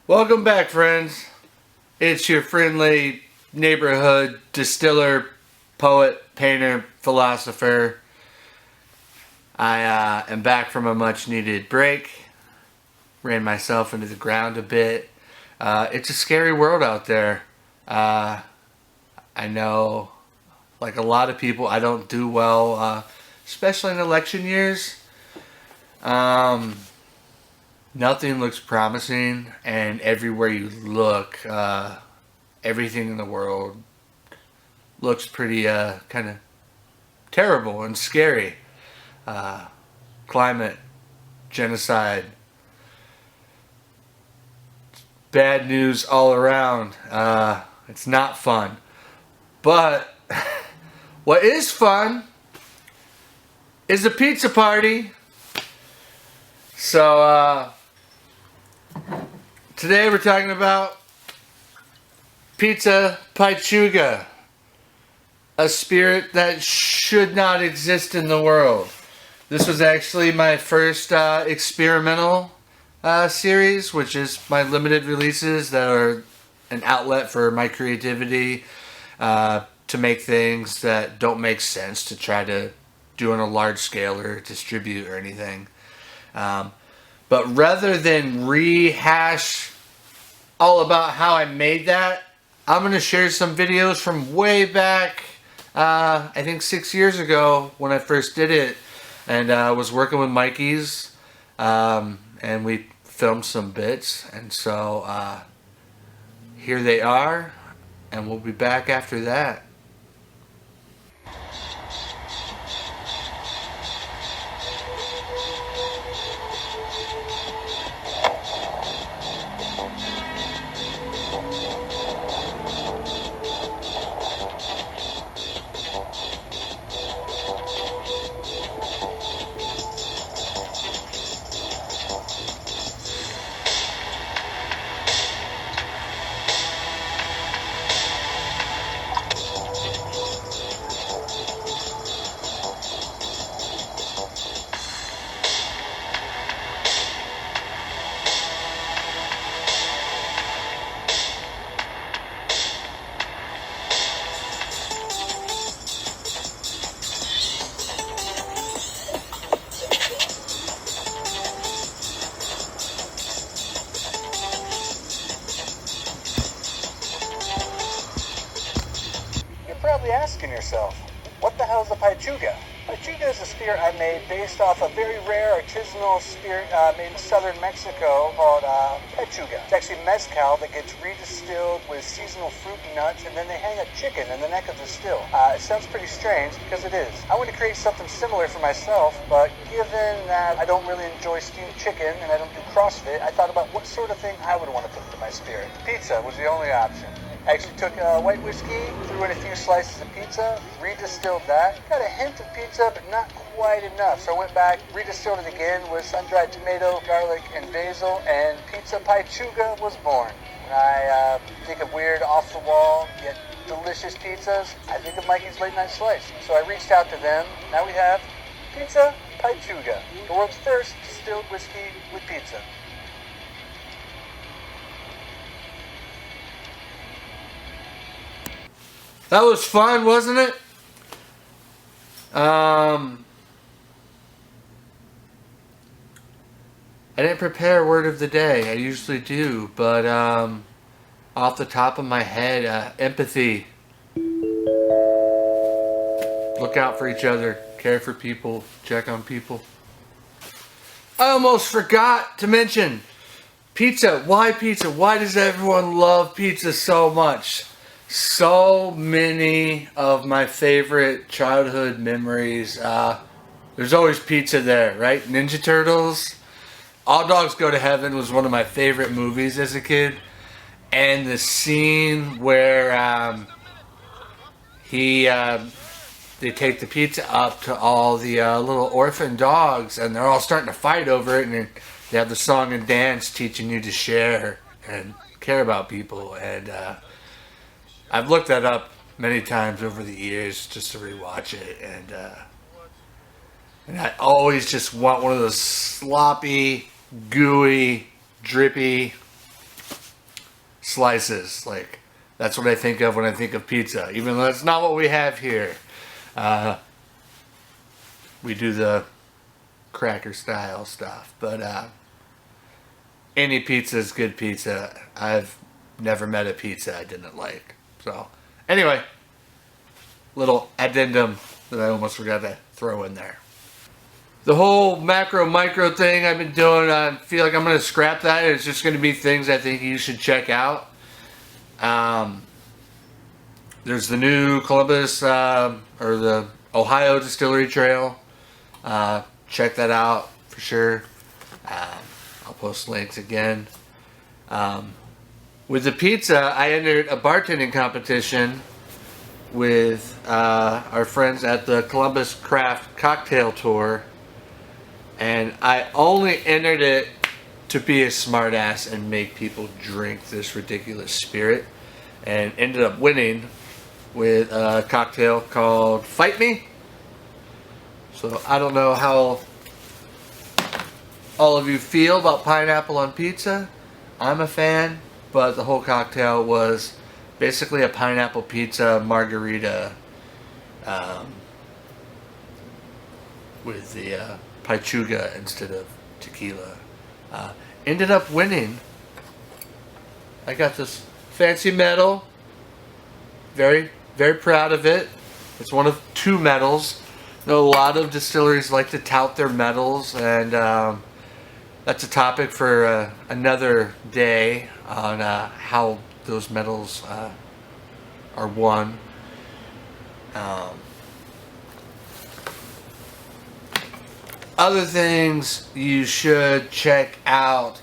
Welcome back, friends. It's your friendly neighborhood distiller, poet, painter, philosopher. I am back from a much needed break. Ran myself into the ground a bit. It's a scary world out there. I know, like a lot of people, I don't do well, especially in election years. Nothing looks promising, and everywhere you look, everything in the world looks pretty kind of terrible and scary. Climate, genocide, bad news all around. It's not fun. But what is fun is a pizza party. So, today we're talking about Pizza Pachuga, a spirit that should not exist in the world. This was actually my first experimental series, which is my limited releases that are an outlet for my creativity to make things that don't make sense to try to do on a large scale or distribute or anything. But rather than rehash all about how I made that, I'm going to share some videos from way back, I think 6 years ago when I first did it. And I was working with Mikey's, and we filmed some bits. And so here they are, and we'll be back after that. Probably asking yourself, what the hell is a Pachuga? Pachuga is a spirit I made based off a very rare artisanal spirit made in southern Mexico called Pechuga. It's actually mezcal that gets redistilled with seasonal fruit and nuts, and then they hang a chicken in the neck of the still. It sounds pretty strange because it is. I want to create something similar for myself, but given that I don't really enjoy steamed chicken and I don't do CrossFit, I thought about what sort of thing I would want to put into my spirit. Pizza was the only option. I actually took white whiskey, threw in a few slices of pizza, redistilled that. Got a hint of pizza, but not quite enough. So I went back, redistilled it again with sun-dried tomato, garlic, and basil, and Pizza Pachuga was born. When I think of weird, off-the-wall, yet delicious pizzas, I think of Mikey's Late Night Slice. So I reached out to them. Now we have Pizza Pachuga, the world's first distilled whiskey with pizza. That was fun, wasn't it? I didn't prepare a word of the day. I usually do, but off the top of my head, empathy. Look out for each other. Care for people. Check on people. I almost forgot to mention pizza. Why pizza? Why does everyone love pizza so much? So many of my favorite childhood memories. There's always pizza there, right? Ninja Turtles. All Dogs Go to Heaven was one of my favorite movies as a kid. And the scene where they take the pizza up to all the little orphan dogs, and they're all starting to fight over it, and they have the song and dance teaching you to share and care about people. And I've looked that up many times over the years just to rewatch it, and I always just want one of those sloppy, gooey, drippy slices. Like, that's what I think of when I think of pizza, even though that's not what we have here. We do the cracker style stuff, but any pizza is good pizza. I've never met a pizza I didn't like. So, anyway, little addendum that I almost forgot to throw in there. The whole macro micro thing I've been doing, I feel like I'm going to scrap that. It's just going to be things I think you should check out. There's the new Columbus or the Ohio Distillery Trail. Check that out for sure. I'll post links again. With the pizza, I entered a bartending competition with our friends at the Columbus Craft Cocktail Tour. And I only entered it to be a smartass and make people drink this ridiculous spirit. And ended up winning with a cocktail called Fight Me. So I don't know how all of you feel about pineapple on pizza. I'm a fan, but the whole cocktail was basically a pineapple pizza margarita with the Pachuga instead of tequila. Ended up winning. I got this fancy medal. Very, very proud of it. It's one of 2 medals. I know a lot of distilleries like to tout their medals, and that's a topic for another day on how those medals are won. Other things you should check out.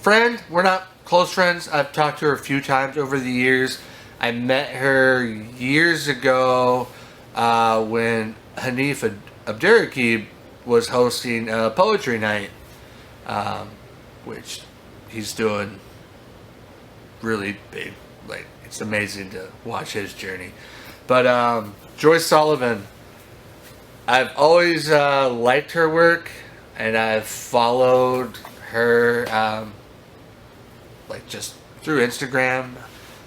Friend, we're not close friends. I've talked to her a few times over the years. I met her years ago when Hanif Abdurraqib was hosting a poetry night, which he's doing really big. Like, it's amazing to watch his journey. But Joyce Sullivan, I've always liked her work, and I've followed her like just through Instagram,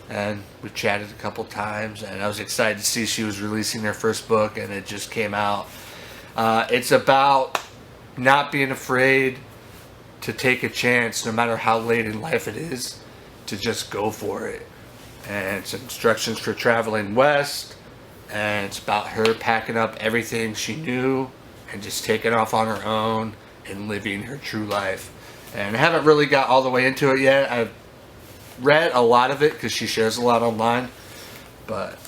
and we've chatted a couple times, and I was excited to see she was releasing her first book, and it just came out. It's about not being afraid to take a chance, no matter how late in life it is, to just go for it. And it's instructions for traveling west, and it's about her packing up everything she knew and just taking off on her own and living her true life. And I haven't really got all the way into it yet. I've read a lot of it because she shares a lot online. But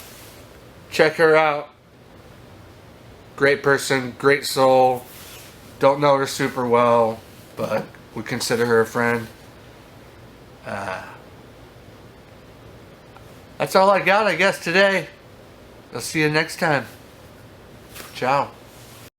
check her out. Great person, great soul. Don't know her super well, but would consider her a friend. That's all I got, I guess, today. I'll see you next time. Ciao.